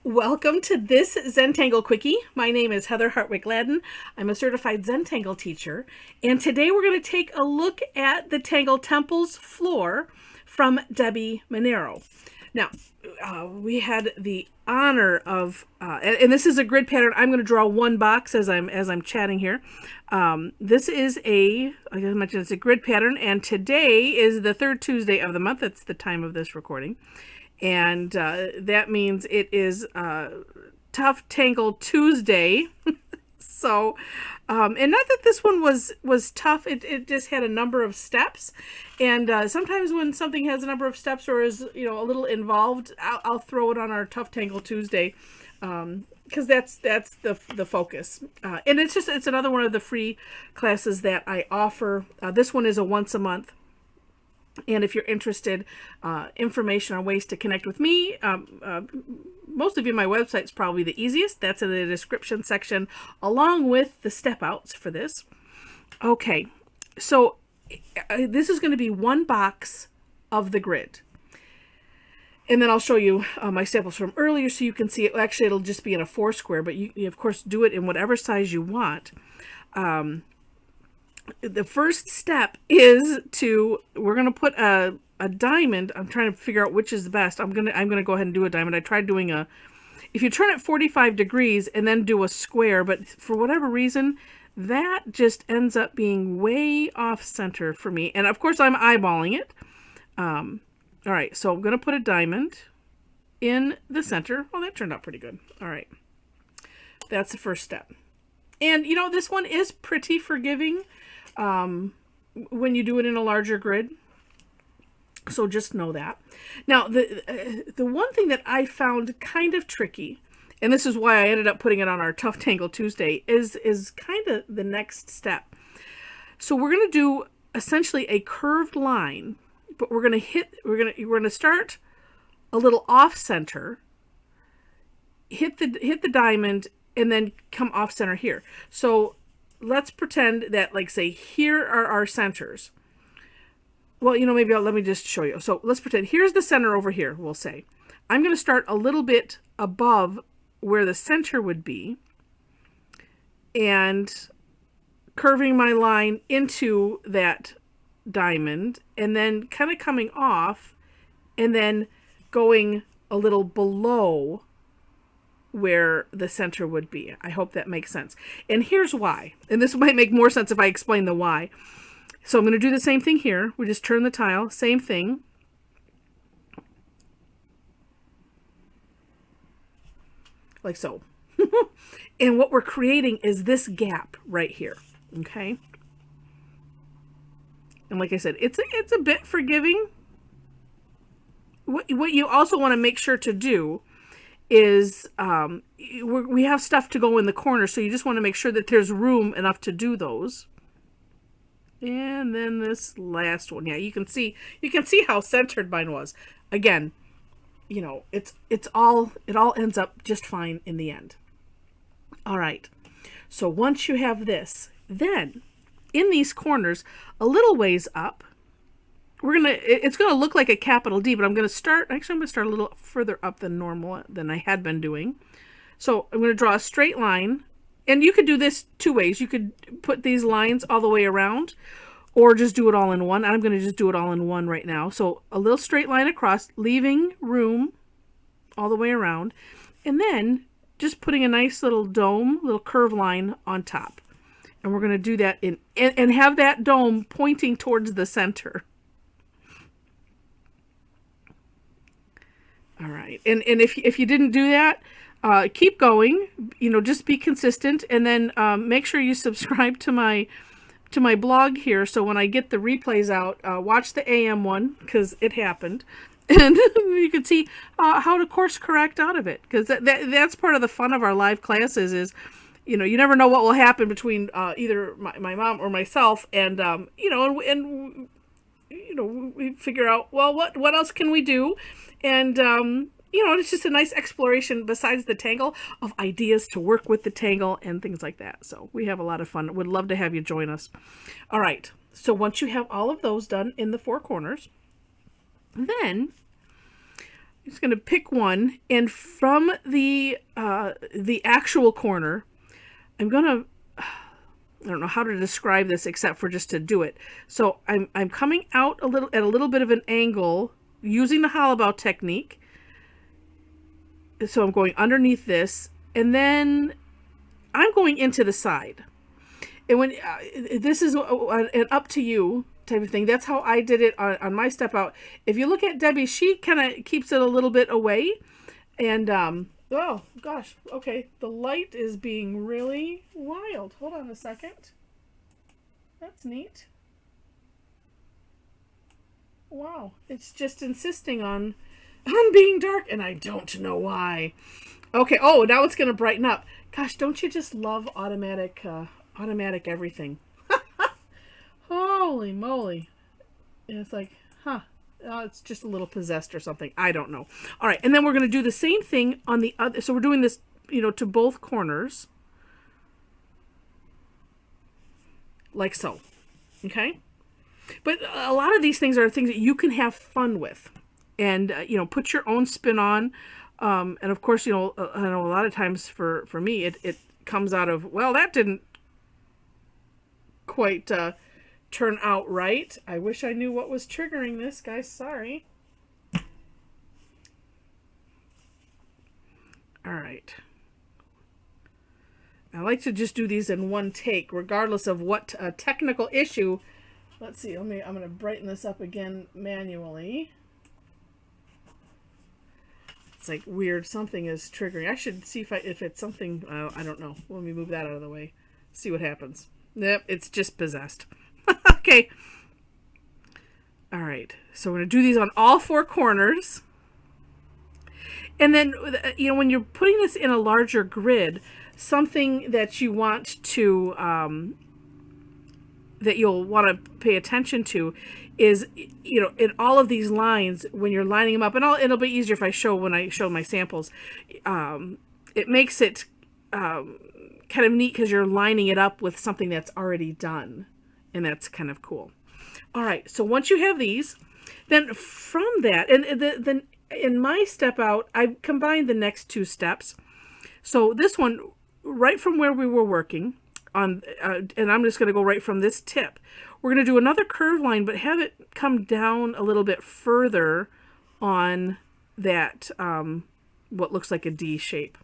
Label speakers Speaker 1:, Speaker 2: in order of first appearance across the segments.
Speaker 1: Welcome to this Zentangle Quickie. My name is Heather Hartwick Gladden. I'm a certified Zentangle teacher, and today we're going to take a look at the Tangle Templz Flor from Debbie Minero. Now, we had the honor of, and this is a grid pattern. I'm going to draw one box as I'm chatting here. This is like I mentioned, it's a grid pattern, and today is the third Tuesday of the month. That's the time of this recording. And that means it is Tough Tangle Tuesday. So, and not that this one was tough. It just had a number of steps. And sometimes when something has a number of steps or is, a little involved, I'll throw it on our Tough Tangle Tuesday. Because that's the focus. And it's another one of the free classes that I offer. This one is a once a month. And if you're interested, information on ways to connect with me, most of you, my website's probably the easiest. That's in the description section, along with the step outs for this. Okay, so this is going to be one box of the grid. And then I'll show you my samples from earlier so you can see it. Actually, it'll just be in a 4 square, but you of course, do it in whatever size you want. The first step is we're going to put a diamond. I'm trying to figure out which is the best. I'm going to go ahead and do a diamond. I tried doing if you turn it 45 degrees and then do a square, but for whatever reason, that just ends up being way off center for me. And of course, I'm eyeballing it. All right, so I'm going to put a diamond in the center. Well, that turned out pretty good. All right, that's the first step. And, this one is pretty forgiving when you do it in a larger grid. So just know that. Now, the one thing that I found kind of tricky, and this is why I ended up putting it on our Tough Tangle Tuesday, is kind of the next step. So we're going to do essentially a curved line, but we're going to start a little off center, hit the diamond, and then come off center here. So let's pretend that, like, say, here are our centers. Well, maybe let me just show you. So let's pretend here's the center over here, we'll say. I'm going to start a little bit above where the center would be and curving my line into that diamond and then kind of coming off and then going a little below where the center would be. I hope that makes sense. And here's why. And this might make more sense if I explain the why. So I'm going to do the same thing here. We just turn the tile, same thing. Like so. And what we're creating is this gap right here. Okay? And like I said, it's a bit forgiving. What you also want to make sure to do is we have stuff to go in the corner, so you just want to make sure that there's room enough to do those. And then this last one, yeah, you can see how centered mine was. Again, it all ends up just fine in the end. All right, so once you have this, then in these corners, a little ways up, it's gonna look like a capital D, but I'm gonna start a little further up than normal than I had been doing. So I'm gonna draw a straight line, and you could do this two ways. You could put these lines all the way around, or just do it all in one. I'm gonna just do it all in one right now. So a little straight line across, leaving room all the way around, and then just putting a nice little dome, little curve line on top. And we're gonna do that and have that dome pointing towards the center. All right, and if you didn't do that, keep going. Just be consistent, and then make sure you subscribe to my blog here. So when I get the replays out, watch the AM one because it happened, and you can see how to course correct out of it. Because that's part of the fun of our live classes is, you never know what will happen between either my mom or myself, and we figure out, well, what else can we do? And, it's just a nice exploration besides the tangle of ideas to work with the tangle and things like that. So we have a lot of fun. Would love to have you join us. All right. So once you have all of those done in the 4 corners, then just going to pick one, and from the actual corner, I'm going to, I don't know how to describe this except for just to do it. So I'm coming out at a little bit of an angle using the hollow bow technique. So I'm going underneath this, and then I'm going into the side. And when this is an up to you type of thing. That's how I did it on my step out. If you look at Debbie, she kind of keeps it a little bit away. And, oh gosh, okay. The light is being really wild. Hold on a second. That's neat. Wow. It's just insisting on being dark, and I don't know why. Okay. Oh, now it's going to brighten up. Gosh, don't you just love automatic everything? Holy moly. And it's like, huh. It's just a little possessed or something. I don't know. All right. And then we're going to do the same thing on the other. So we're doing this, to both corners. Like so. Okay. But a lot of these things are things that you can have fun with. And, put your own spin on. And of course, I know a lot of times for me, it comes out of, well, that didn't quite turn out right. I wish I knew what was triggering this, guys. Sorry. All right. I like to just do these in one take, regardless of what technical issue. Let's see. I'm going to brighten this up again manually. It's like weird. Something is triggering. I should see if it's something. I don't know. Let me move that out of the way. See what happens. Yep, it's just possessed. Okay. All right. So we're going to do these on all four corners. And then, when you're putting this in a larger grid, something that you want to, that you'll want to pay attention to is, in all of these lines, when you're lining them up, and it'll be easier if I show when I show my samples, it makes it kind of neat because you're lining it up with something that's already done, and that's kind of cool. All right, so once you have these, then from that, and then in my step out, I combined the next two steps. So this one, right from where we were working on, and I'm just going to go right from this tip. We're going to do another curve line, but have it come down a little bit further on that, what looks like a D shape.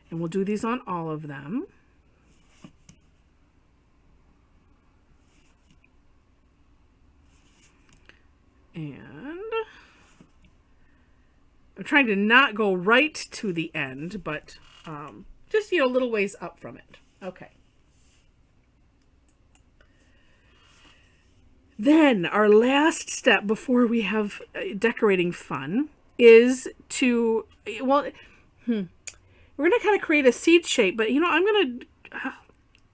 Speaker 1: And we'll do these on all of them. And I'm trying to not go right to the end, but just, a little ways up from it. Okay. Then our last step before we have decorating fun is to, we're going to kind of create a seed shape, but I'm going to,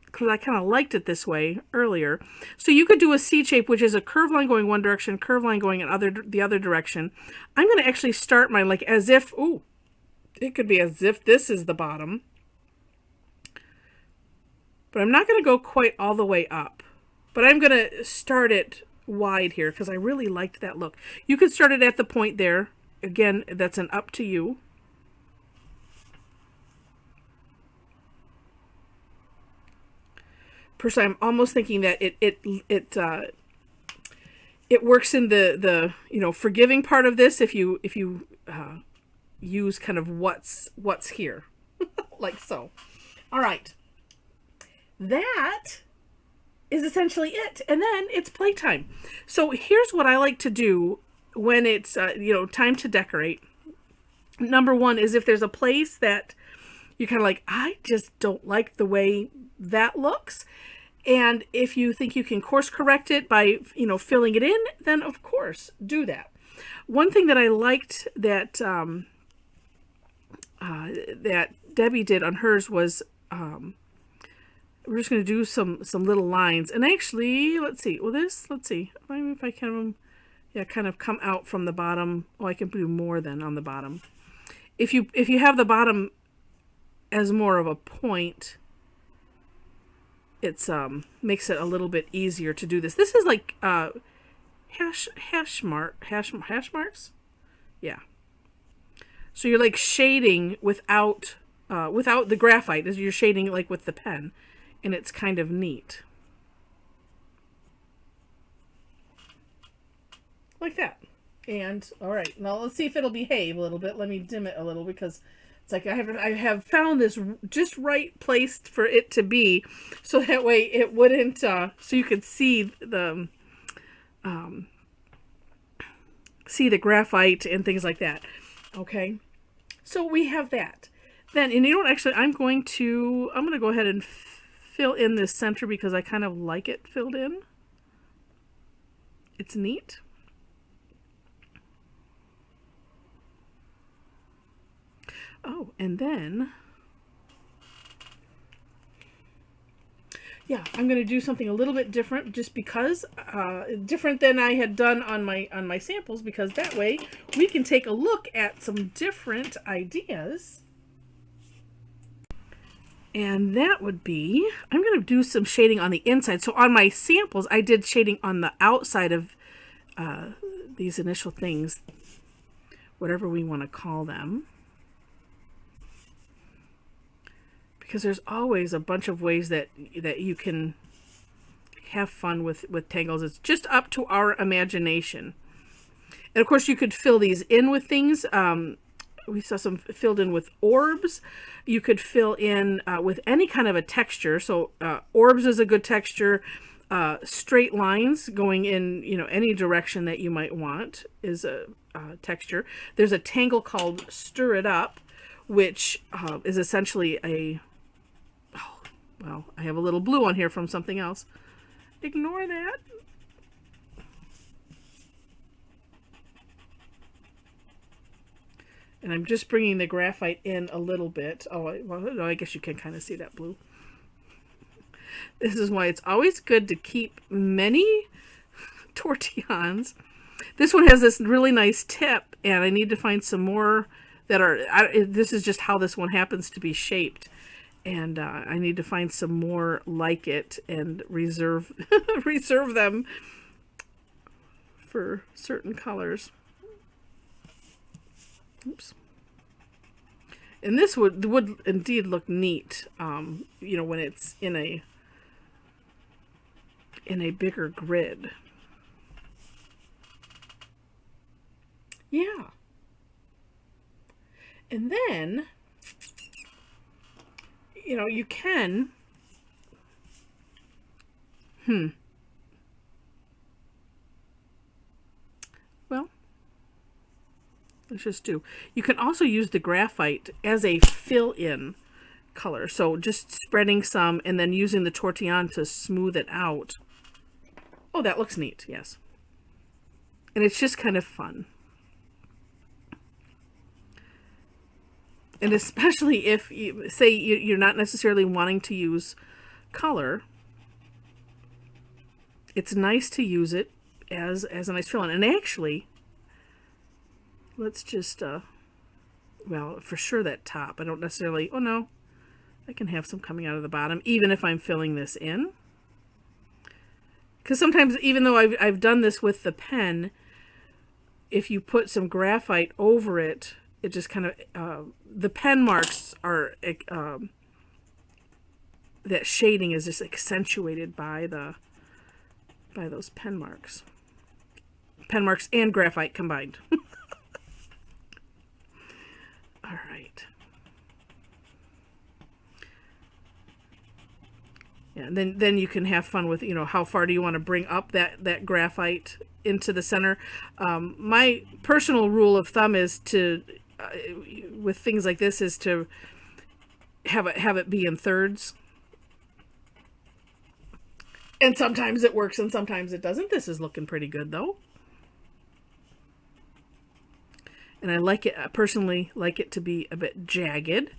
Speaker 1: because I kind of liked it this way earlier. So you could do a seed shape, which is a curved line going one direction, curved line going the other direction. I'm going to actually start my, as if, it could be as if this is the bottom. But I'm not going to go quite all the way up. But I'm going to start it wide here because I really liked that look. You could start it at the point there. Again, that's an up to you. Personally, I'm almost thinking that it works in the forgiving part of this if you use kind of what's here, like so. All right, that is essentially it, and then it's playtime. So here's what I like to do when it's time to decorate. Number one is if there's a place that you're kind of like, I just don't like the way that looks. And if you think you can course correct it by, filling it in, then of course do that. One thing that I liked that that Debbie did on hers was we're just going to do some little lines. And actually, let's see. If I can, kind of come out from the bottom. Oh, I can do more than on the bottom. If you have the bottom as more of a point, it's makes it a little bit easier to do this. This is like hash marks. Yeah. So you're like shading without the graphite, as you're shading like with the pen, and it's kind of neat. Like that. And all right, now let's see if it'll behave a little bit. Let me dim it a little because it's like I have found this just right placed for it to be, so that way it wouldn't so you could see the graphite and things like that. Okay, so we have that. Then, and you know what, actually I'm going to go ahead and fill in this center because I kind of like it filled in. It's neat. Oh, and then, yeah, I'm going to do something a little bit different, just because different than I had done on my samples, because that way we can take a look at some different ideas. And that would be, I'm going to do some shading on the inside. So on my samples, I did shading on the outside of these initial things, whatever we want to call them. Because there's always a bunch of ways that you can have fun with tangles. It's just up to our imagination. And of course you could fill these in with things. We saw some filled in with orbs. You could fill in with any kind of a texture. So orbs is a good texture. Straight lines going in, any direction that you might want is a texture. There's a tangle called Stir It Up, which is essentially a, well, I have a little blue on here from something else. Ignore that. And I'm just bringing the graphite in a little bit. Oh, well, I guess you can kind of see that blue. This is why it's always good to keep many tortillons. This one has this really nice tip, and I need to find some more that are, this is just how this one happens to be shaped. And I need to find some more like it and reserve them for certain colors. Oops. And this would indeed look neat, when it's in a bigger grid. Yeah. And then, you can, well, let's just do, you can also use the graphite as a fill-in color. So just spreading some and then using the tortillon to smooth it out. Oh, that looks neat, yes. And it's just kind of fun. And especially if you say you're not necessarily wanting to use color, it's nice to use it as a nice fill-in. And actually, let's just, well, for sure that top, I don't necessarily, oh no, I can have some coming out of the bottom, even if I'm filling this in. Because sometimes, even though I've done this with the pen, if you put some graphite over it, it just kind of, the pen marks are, that shading is just accentuated by those pen marks. Pen marks and graphite combined. All right. Yeah, and then you can have fun with, how far do you want to bring up that graphite into the center. My personal rule of thumb is to, with things like this, is to have it be in thirds. And sometimes it works and sometimes it doesn't. This is looking pretty good though. And I personally like it to be a bit jagged,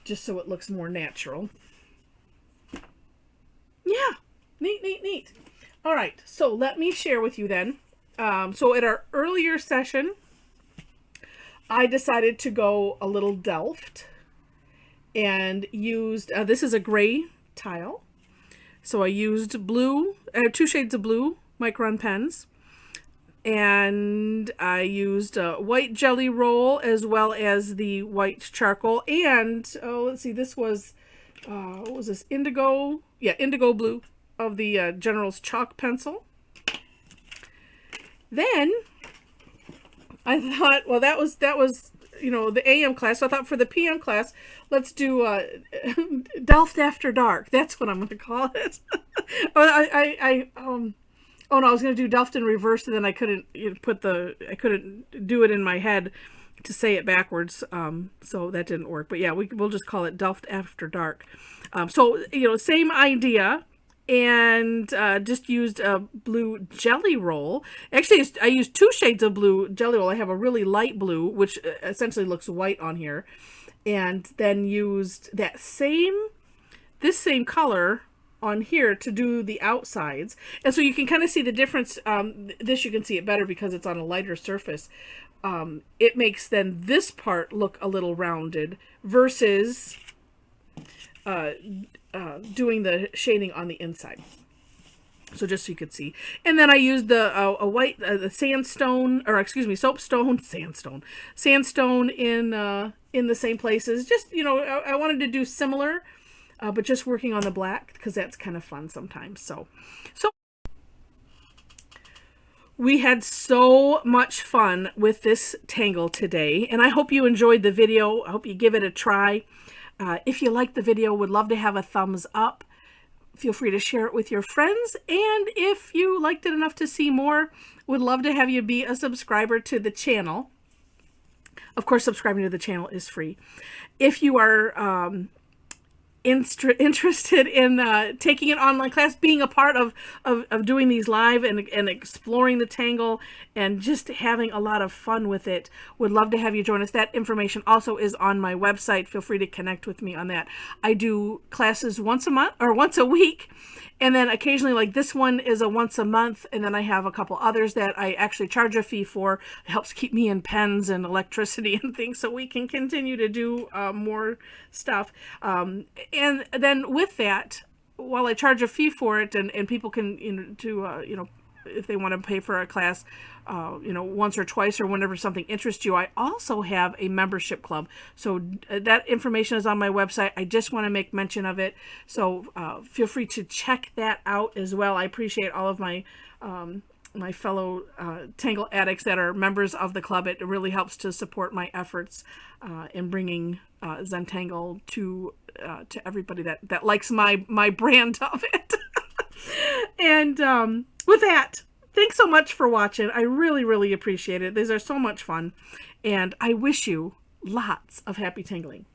Speaker 1: just so it looks more natural. Yeah, neat. All right, so let me share with you then. So at our earlier session, I decided to go a little Delft and used, this is a gray tile. So I used blue, 2 shades of blue micron pens. And I used a white jelly roll as well as the white charcoal. And, oh, let's see, this was, what was this? Indigo? Yeah, indigo blue of the General's chalk pencil. Then I thought, well, that was the AM class. So I thought for the PM class, let's do Delft After Dark. That's what I'm going to call it. Oh no, I was going to do Delft in reverse, and then I couldn't I couldn't do it in my head to say it backwards. So that didn't work. But yeah, we'll just call it Delft After Dark. So same idea. And just used a blue jelly roll. Actually, I used 2 shades of blue jelly roll. I have a really light blue, which essentially looks white on here. And then used this same color on here to do the outsides. And so you can kind of see the difference. This you can see it better because it's on a lighter surface. It makes then this part look a little rounded versus doing the shading on the inside. So just so you could see. And then I used the sandstone, or excuse me, sandstone in the same places. Just, I wanted to do similar, but just working on the black because that's kind of fun sometimes. So we had so much fun with this tangle today, and I hope you enjoyed the video. I hope you give it a try. If you liked the video, would love to have a thumbs up. Feel free to share it with your friends. And if you liked it enough to see more, would love to have you be a subscriber to the channel. Of course, subscribing to the channel is free. If you are interested in taking an online class, being a part of doing these live and exploring the tangle and just having a lot of fun with it, would love to have you join us. That information also is on my website. Feel free to connect with me on that. I do classes once a month or once a week, and then occasionally, like this one is a once a month, and then I have a couple others that I actually charge a fee for. It helps keep me in pens and electricity and things so we can continue to do more stuff. And then with that, while I charge a fee for it, and people can, if they want to pay for a class, once or twice or whenever something interests you, I also have a membership club. So that information is on my website. I just want to make mention of it. So feel free to check that out as well. I appreciate all of my my fellow Tangle addicts that are members of the club. It really helps to support my efforts in bringing Zentangle to everybody that likes my brand of it. And with that, thanks so much for watching. I really, really appreciate it. These are so much fun. And I wish you lots of happy tingling.